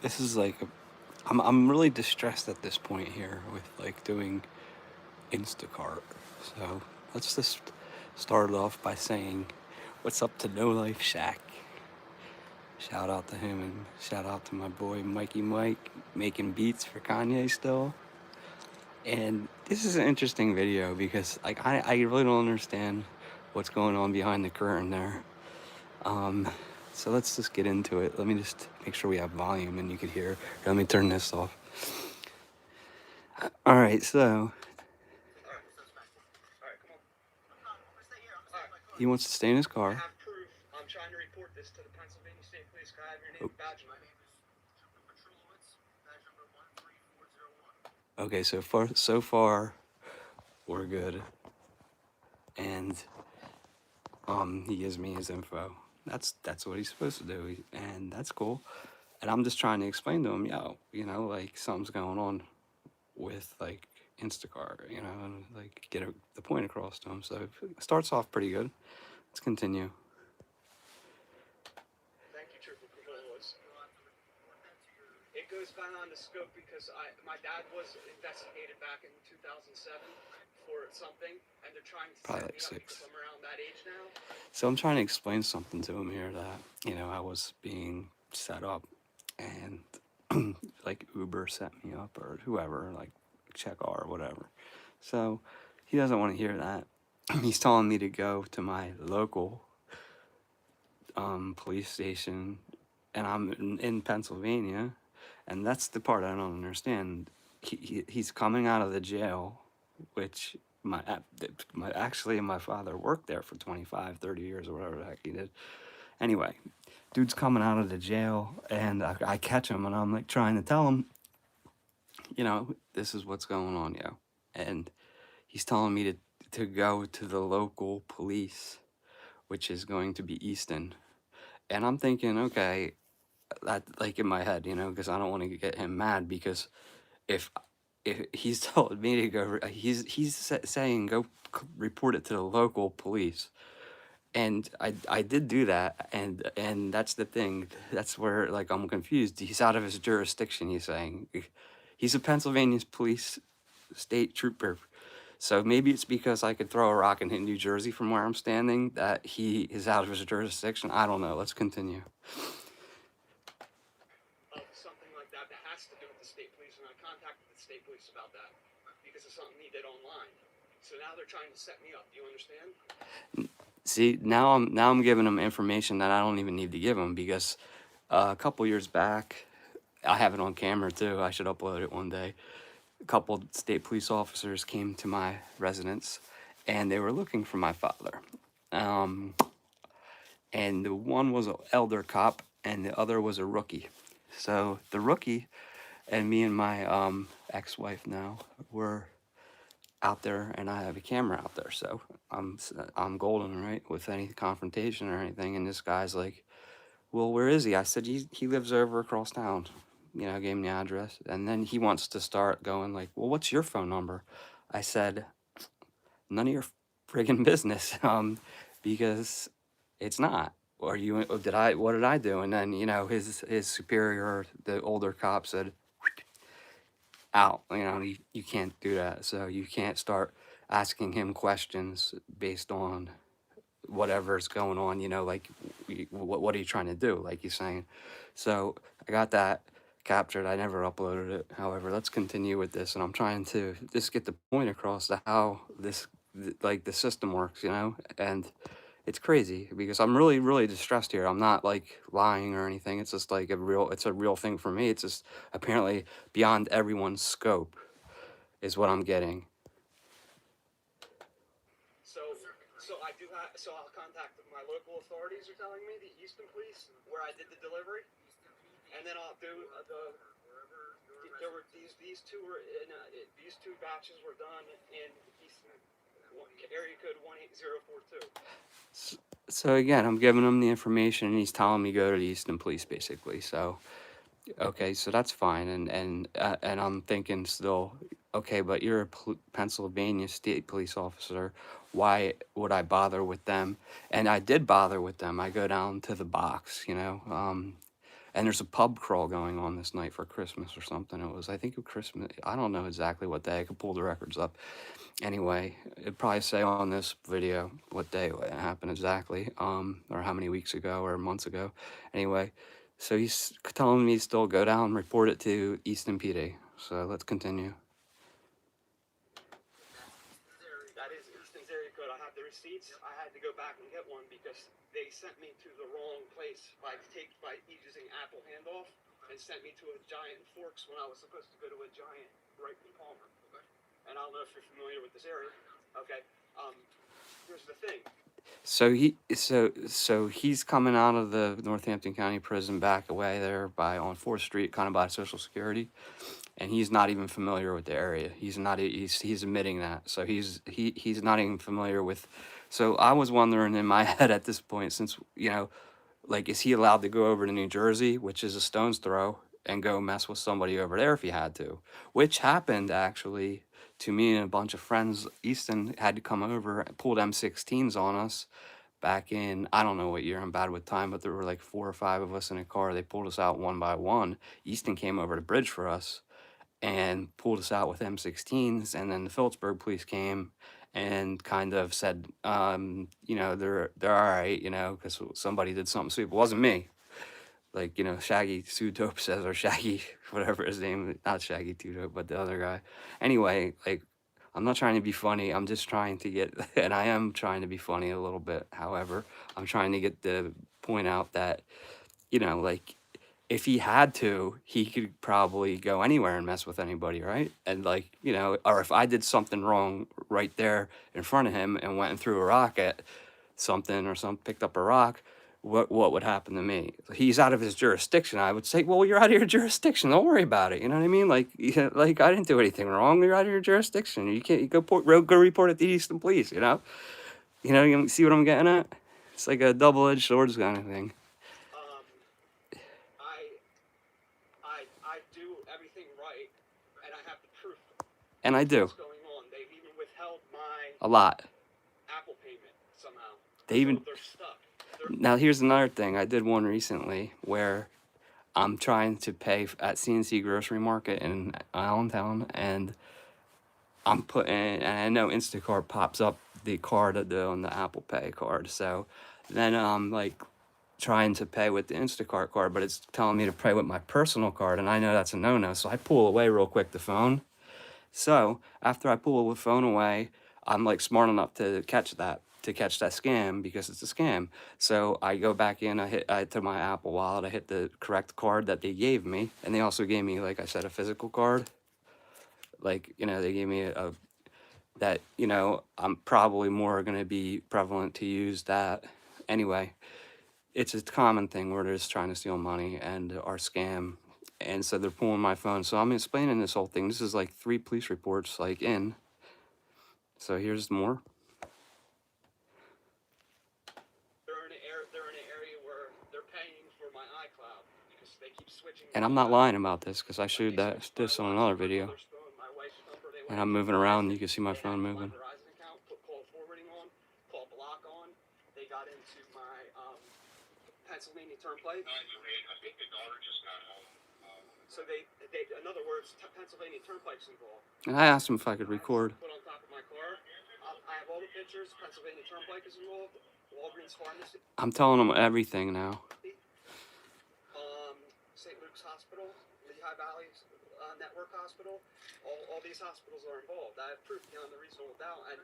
this is like I'm really distressed at this point here with like doing Instacart. So let's just start it off by saying, what's up to No Life Shack? Shout out to him and shout out to my boy Mikey Mike making beats for Kanye still. And this is an interesting video because like I really don't understand what's going on behind the curtain there. Um, so let's just get into it. Let me just make sure we have volume and you can hear. Let me turn this off. All right, so he wants to stay in his car. have proof. I'm trying to report this to the Pennsylvania State Police. Can I have your name and badge number? Okay, so far we're good. And he gives me his info. That's what he's supposed to do, and that's cool. And I'm just trying to explain to him, yo, like something's going on with like Instacart, and like get the point across to him. So it starts off pretty good. Let's continue. Thank you, Trooper Cavolos. It goes beyond the scope because my dad was investigated back in 2007 for something, and they're trying to Probably set like me up because 6. I'm around that age now. So I'm trying to explain something to him here that I was being set up, and like Uber set me up or whoever, like Checkar or whatever. So he doesn't want to hear that. He's telling me to go to my local police station, and I'm in Pennsylvania, and that's the part I don't understand. He's coming out of the jail, which my father worked there for 25, 30 years or whatever the heck he did. Anyway, dude's coming out of the jail, and I catch him, and I'm like trying to tell him, this is what's going on, yo. And he's telling me to go to the local police, which is going to be Easton. And I'm thinking, okay, that like in my head, because I don't want to get him mad because if if he's telling me to go, he's saying go report it to the local police. And I did do that, and that's the thing. That's where like I'm confused. He's out of his jurisdiction. He's saying he's a Pennsylvania police state trooper. So maybe it's because I could throw a rock and hit New Jersey from where I'm standing that he is out of his jurisdiction. I don't know. Let's continue. Of something like that has to do with the state police, and I contacted the state police about that because of something he did online. So now they're trying to set me up. Do you understand? See, now I'm giving him information that I don't even need to give him because a couple years back, I have it on camera too. I should upload it one day. A couple state police officers came to my residence, and they were looking for my father. Um, and the one was an elder cop, and the other was a rookie. So the rookie and me and my ex-wife now were out there, and I have a camera out there, so I'm golden, right, with any confrontation or anything. And this guy's like, "Well, where is he?" I said, "He lives over across town." Gave him the address, and then he wants to start going like, "Well, what's your phone number?" I said, "None of your friggin' business," because it's not. Or you did I? What did I do? And then his superior, the older cop, said, out. You can't do that. So you can't start asking him questions based on whatever's going on. Like what are you trying to do? Like you're saying. So I got that captured. I never uploaded it. However, let's continue with this, and I'm trying to just get the point across to how like the system works. And it's crazy because I'm really, really distressed here. I'm not like lying or anything. It's just like it's a real thing for me. It's just apparently beyond everyone's scope is what I'm getting. So, so I'll contact my local authorities. Are telling me the Easton Police where I did the delivery, and then I'll do there were these two were in these two batches were done in Easton area code 18042. So again, I'm giving him the information, and he's telling me go to the Easton Police, basically. So okay, so that's fine, and I'm thinking still, okay, but you're a Pennsylvania State Police officer. Why would I bother with them? And I did bother with them. I go down to the box, And there's a pub crawl going on this night for Christmas or something. It was, I think, it was Christmas. I don't know exactly what day. I could pull the records up. Anyway, it'd probably say on this video what day it happened exactly, or how many weeks ago or months ago. Anyway, so he's telling me still go down and report it to Easton PD. So let's continue. That is Easton's area code. I have the receipts. I had to go back and get one because they sent me to the wrong place by using Apple handoff and sent me to a Giant Forks when I was supposed to go to a Giant right in Palmer. Okay. And I don't know if you're familiar with this area. Okay. Here's the thing. So he's coming out of the Northampton County Prison back away there by on 4th Street, kind of by Social Security, and he's not even familiar with the area. He's admitting that. So he's not even familiar with. So I was wondering in my head at this point, since like, is he allowed to go over to New Jersey, which is a stone's throw, and go mess with somebody over there if he had to? Which happened actually to me and a bunch of friends. Easton had to come over and pulled M16s on us back in, I don't know what year, I'm bad with time, but there were like 4 or 5 of us in a car. They pulled us out one by one. Easton came over the bridge for us and pulled us out with M16s, and then the Phillipsburg police came and kind of said, they're all right, because somebody did something stupid. It wasn't me. Like, Shaggy Two Dope says, or Shaggy, whatever his name, not Shaggy Two Dope, but the other guy. Anyway, like, I'm not trying to be funny. I'm just trying to get, and I am trying to be funny a little bit. However, I'm trying to get the point out that, like, if he had to, he could probably go anywhere and mess with anybody, right? And like, or if I did something wrong right there in front of him and went and threw a rock at something or picked up a rock, what would happen to me? He's out of his jurisdiction. I would say, well, you're out of your jurisdiction. Don't worry about it. You know what I mean? Like, like I didn't do anything wrong. You're out of your jurisdiction. You can't go report it to Easton Police. You see what I'm getting at? It's like a double-edged sword kind of thing. I do everything right, and I have the proof. And I do. What's going on? They've even withheld a lot. Apple payment somehow. They're stuck. Now here's another thing. I did one recently where I'm trying to pay at CNC Grocery Market in Allentown, and and I know Instacart pops up the card on the Apple Pay card. So then I'm like trying to pay with the Instacart card, but it's telling me to pay with my personal card, and I know that's a no-no. So I pull away real quick the phone. So after I pull the phone away, I'm like smart enough to catch that scam, because it's a scam. So I go back in, I to my Apple Wallet, I hit the correct card that they gave me, and they also gave me, like I said, a physical card. Like, they gave me that, I'm probably more going to be prevalent to use that. Anyway, it's a common thing where they're just trying to steal money and are scam. And so they're pulling my phone. So I'm explaining this whole thing. This is like 3 police reports, like, in. So here's more. They're in an area where they're paying for my iCloud because they keep switching. And I'm not lying about this, because I showed this on another video. And I'm moving around, and you can see my phone moving. Call forwarding on, call block on. They got into my Pennsylvania Turnpike. I think the daughter just got home. So they, in other words, Pennsylvania Turnpike's involved. And I asked him if I could record. Put on top of my car. I have all the pictures. Pennsylvania Turnpike is involved. Walgreens Pharmacy. I'm telling them everything now. St. Luke's Hospital, Lehigh Valley Network Hospital. All these hospitals are involved. I have proof beyond the reasonable doubt, and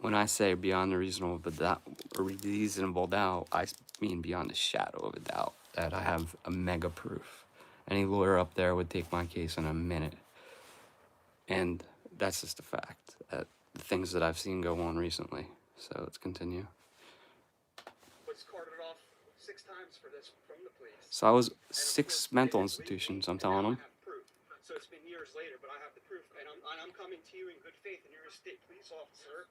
when I say beyond the reasonable doubt, I mean beyond a shadow of a doubt that I have a mega proof. Any lawyer up there would take my case in a minute. And that's just a fact. The things that I've seen go on recently. So let's continue. Was carted off 6 times for this from the police. So I was 6 mental institutions, I'm telling them. So it's been years later, but I have the proof, and I'm coming to you in good faith, and you're a state police officer.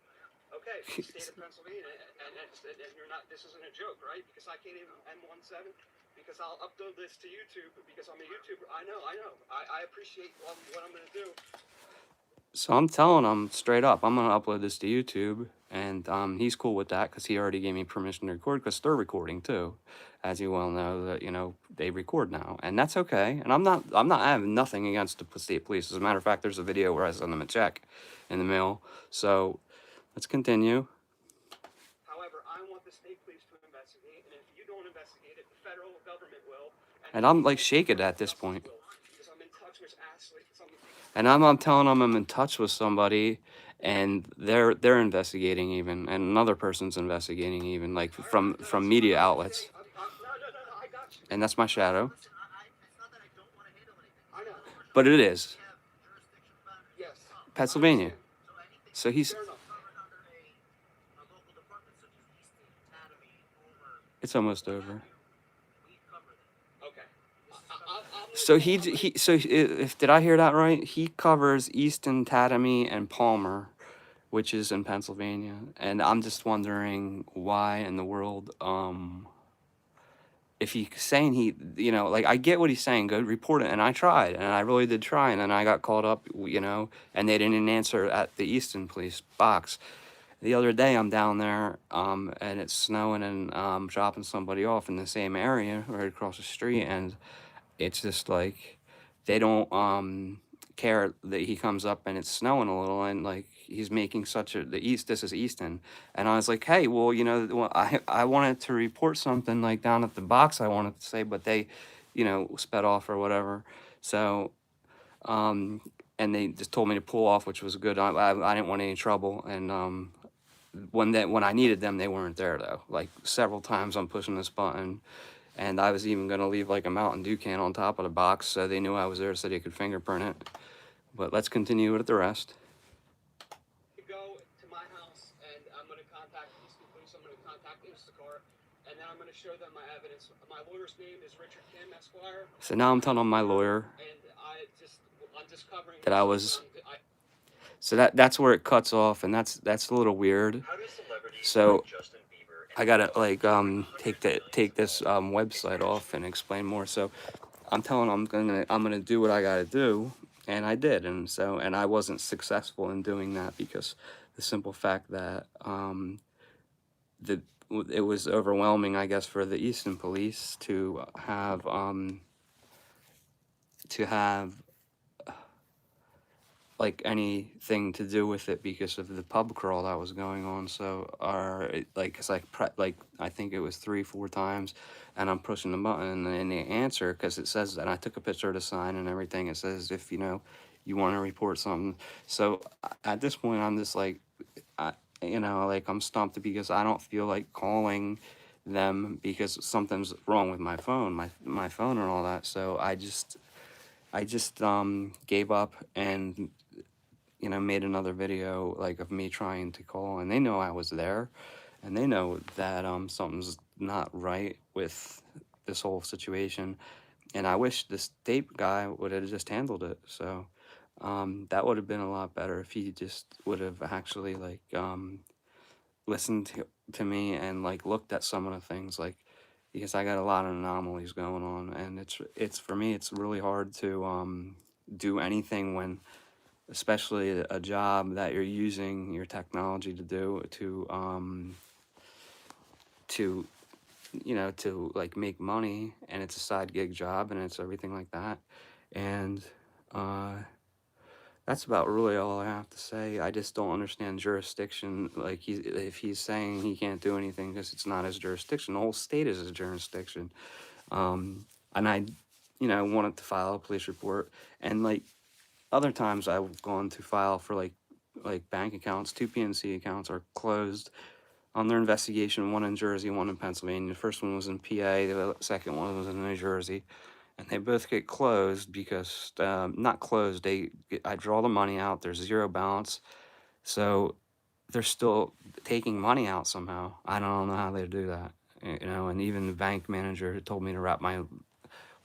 Okay, from the state of Pennsylvania, and you're not. This isn't a joke, right? Because I can't even M17. Because I'll upload this to YouTube because I'm a YouTuber. I know. I appreciate what I'm going to do. So I'm telling him straight up, I'm gonna upload this to YouTube, and he's cool with that because he already gave me permission to record because they're recording too, as you well know that they record now, and that's okay. And I have nothing against the state police. As a matter of fact, there's a video where I send them a check in the mail. So let's continue. However, I want the state police to investigate, and if you don't investigate it, the federal government will. And I'm like shaking at this point. Because I'm in touch with Ashley. And I'm telling them I'm in touch with somebody, and they're investigating even, and another person's investigating even, like from media outlets. No, I got you. And that's my shadow. Listen, it's not that I don't want to handle anything. I know. But it is Yes. Pennsylvania. So he's. It's almost over. Okay. So if did I hear that right? He covers Easton, Tatamy, and Palmer, which is in Pennsylvania, and I'm just wondering why in the world, if he's saying like I get what he's saying, go report it, and I tried, and I really did try, and then I got called up, and they didn't answer at the Easton police box. The other day I'm down there, and it's snowing, and dropping somebody off in the same area right across the street, and it's just like they don't care that he comes up and it's snowing a little, and like he's making such a this is Easton, and I was like, hey, well, I wanted to report something like down at the box I wanted to say, but they sped off or whatever. So and they just told me to pull off, which was good. I didn't want any trouble, and when I needed them, they weren't there though. Like several times I'm pushing this button, and I was even gonna leave like a Mountain Dew can on top of the box so they knew I was there so they could fingerprint it. But let's continue with the rest. Go to my house, and I'm going to contact Easton Police. I'm going to contact Instacart, and then I'm going to show them my evidence. My lawyer's name is Richard Kim, Esquire. So now I'm telling my lawyer And I'm just covering that I was. So that's where it cuts off, and that's a little weird. So I gotta like take this website off and explain more. So I'm telling them I'm gonna do what I gotta do, and I did, and I wasn't successful in doing that because the simple fact that it was overwhelming, I guess, for the Easton police to have like anything to do with it because of the pub crawl that was going on. So cause I think it was 3-4 times, and I'm pushing the button and they answer, because it says, and I took a picture of the sign and everything, it says if you want to report something. So at this point I'm just like, like I'm stumped because I don't feel like calling them because something's wrong with my phone, my phone and all that. So I just gave up and made another video like of me trying to call, and they know I was there, and they know that something's not right with this whole situation, and I wish the state guy would have just handled it. So that would have been a lot better if he just would have actually like listened to me and like looked at some of the things, like, because I got a lot of anomalies going on, and it's for me it's really hard to do anything when, especially a job that you're using your technology to do to to like make money, and it's a side gig job and it's everything like that, and that's about really all I have to say. I just don't understand jurisdiction. Like if he's saying he can't do anything because it's not his jurisdiction, the whole state is his jurisdiction. And I wanted to file a police report, and like other times I've gone to file for like bank accounts. 2 PNC accounts are closed on their investigation, one in Jersey, one in Pennsylvania. The first one was in PA, the second one was in New Jersey, and they both get closed because not closed, I draw the money out, there's zero balance, so they're still taking money out somehow. I don't know how they do that, and even the bank manager told me to wrap my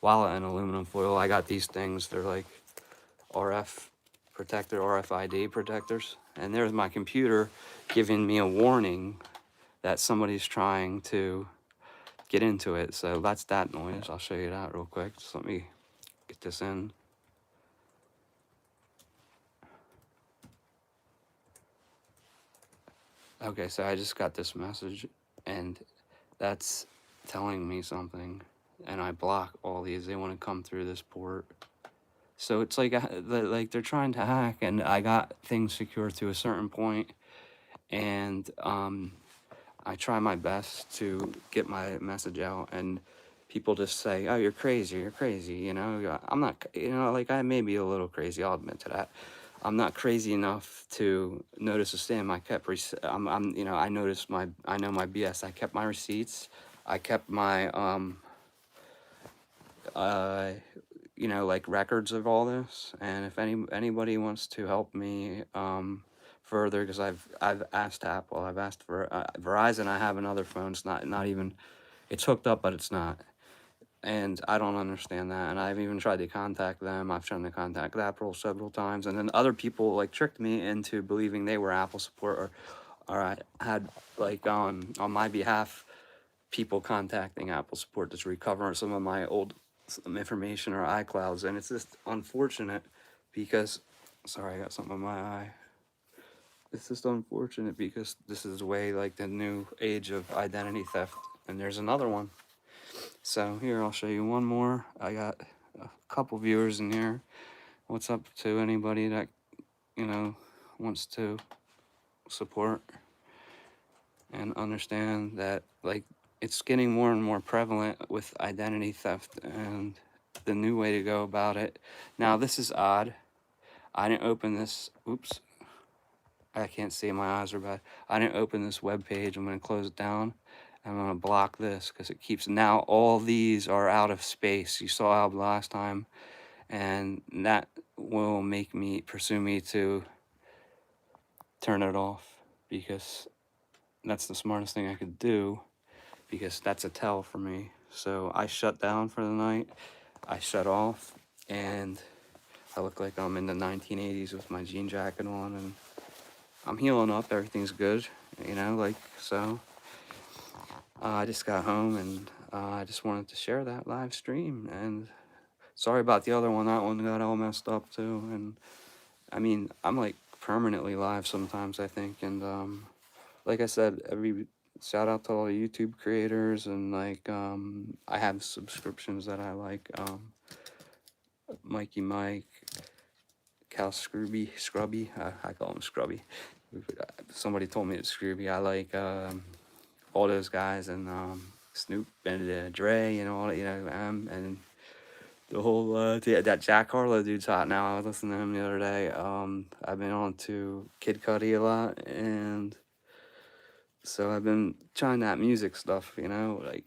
wallet in aluminum foil. I got these things, they're like RFID protectors, and there's my computer giving me a warning that somebody's trying to get into it. So that's that noise. I'll show you that real quick. Just let me get this in. Okay, so I just got this message, and that's telling me something, and I block all these. They want to come through this port. So it's like like they're trying to hack, and I got things secure to a certain point, and I try my best to get my message out, and people just say, "Oh, you're crazy, you're crazy." You know, I'm not. You know, like I may be a little crazy. I'll admit to that. I'm not crazy enough to notice a scam. I kept. You know, I noticed my. I know my BS. I kept my receipts. I kept my uh, you know, like records of all this. And if anybody wants to help me further, because I've asked Apple, I've asked for Verizon. I have another phone. It's not even. It's hooked up, but it's not. And I don't understand that. And I've even tried to contact them. I've tried to contact Apple several times, and then other people like tricked me into believing they were Apple support, or I had like on my behalf people contacting Apple support to recover some of my old information or iClouds, and it's just unfortunate because, sorry, I got something in my eye. It's just unfortunate because this is way like the new age of identity theft, and there's another one. So here, I'll show you one more. I got a couple viewers in here. What's up to anybody that, you know, wants to support and understand that, like, it's getting more and more prevalent with identity theft and the new way to go about it. Now, this is odd. I didn't open this. Oops. I can't see. My eyes are bad. I didn't open this web page. I'm going to close it down. I'm going to block this because it keeps. Now, all these are out of space. You saw how last time. And that will make me pursue me to turn it off because that's the smartest thing I could do, because that's a tell for me. So I shut down for the night. I shut off, and I look like I'm in the 1980s with my jean jacket on, and I'm healing up. Everything's good, you know, like so. I just got home, and I just wanted to share that live stream. And sorry about the other one. That one got all messed up too. And I mean, I'm like permanently live sometimes, I think. And like I said, every shout out to all the YouTube creators, and like I have subscriptions that I like. Mikey Mike, Cal Scrubby. I call him Scrubby. Somebody told me it's Scrubby. I like all those guys, and Snoop and Dre and all that, you know, and the whole that Jack Harlow dude's hot now. I was listening to him the other day. I've been on to Kid Cudi a lot, and so I've been trying that music stuff, you know, like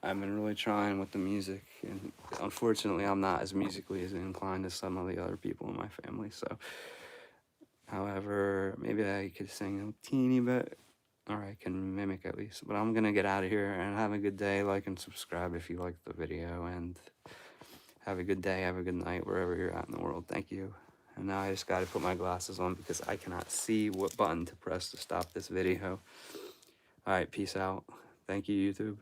I've been really trying with the music, and unfortunately I'm not as musically as inclined as some of the other people in my family. So, however, maybe I could sing a teeny bit, or I can mimic at least. But I'm gonna get out of here and have a good day. Like and subscribe if you liked the video, and have a good day, have a good night wherever you're at in the world. Thank you. And now I just gotta put my glasses on because I cannot see what button to press to stop this video. All right, peace out. Thank you, YouTube.